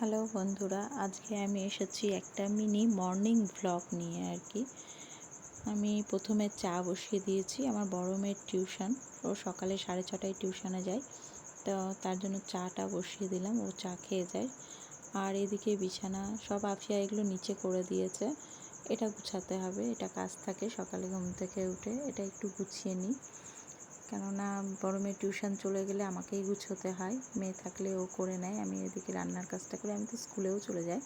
Hello বন্ধুরা, আজকে আমি এসেছি একটা মিনি মর্নিং ভ্লগ নিয়ে আর কি। আমি প্রথমে চা বসিয়ে দিয়েছি। আমার বড় মেয়ের টিউশন, ও সকালে 6:30টায় টিউশনে যায়, তো তার জন্য চাটা বসিয়ে দিলাম, ও চা খেয়ে যায়। আর এদিকে বিছানা সব আফিয়া এগুলো নিচে করে দিয়েছে, এটা গুছাতে হবে, এটা কাজ থাকে সকালে ঘুম থেকে উঠে, এটা একটু গুছিয়ে নিই। কেননা বড় মেয়ে টিউশন চলে গেলে আমাকেই গুছোতে হয়, মেয়ে থাকলে ও করে নেয়, আমি এদিকে রান্নার কাজটা করি। আমি তো স্কুলেও চলে যাই,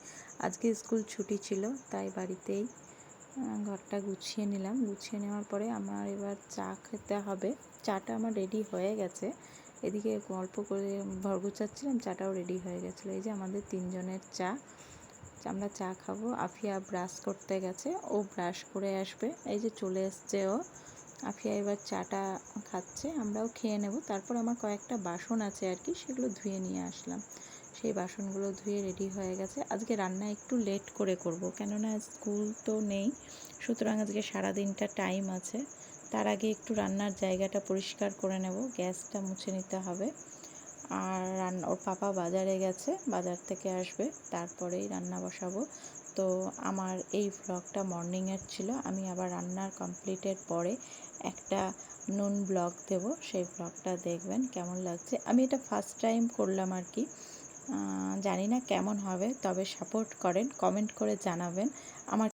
আজকে স্কুল ছুটি ছিল তাই বাড়িতেই ঘরটা গুছিয়ে নিলাম। গুছিয়ে নেওয়ার পরে আমার এবার চা খেতে হবে। চাটা আমার রেডি হয়ে গেছে, এদিকে গল্প করে ঘর গুছাচ্ছিলাম, চাটাও রেডি হয়ে গেছিলো। এই যে আমাদের 3জনের চা, আমরা চা খাবো। আফিয়া ব্রাশ করতে গেছে, ও ব্রাশ করে আসবে, এই যে চলে এসছে ও। আফিয়া এবার চাটা খাচ্ছে, আমরাও খেয়ে নেব। তারপর আমার কয়েকটা বাসন আছে আর কি, সেগুলো ধুয়ে নিয়ে আসলাম। সেই বাসনগুলো ধুয়ে রেডি হয়ে গেছে। আজকে রান্না একটু লেট করে করব, কেননা স্কুল তো নেই, সুতরাং আজকে সারাদিনটা টাইম আছে। তার আগে একটু রান্নার জায়গাটা পরিষ্কার করে নেব, গ্যাসটা মুছে নিতে হবে। আর ওর পাপা বাজারে গেছে, বাজার থেকে আসবে, তারপরেই রান্না বসাবো। তো আমার এই ভ্লগটা মর্নিংয়ের ছিল। আমি আবার রান্নার কমপ্লিটের পরে একটা নুন ব্লগ দেব, সেই ব্লগটা দেখবেন কেমন লাগছে। আমি এটা ফার্স্ট টাইম করলাম আর কি, জানি না কেমন হবে, তবে সাপোর্ট করেন, কমেন্ট করে জানাবেন। আমার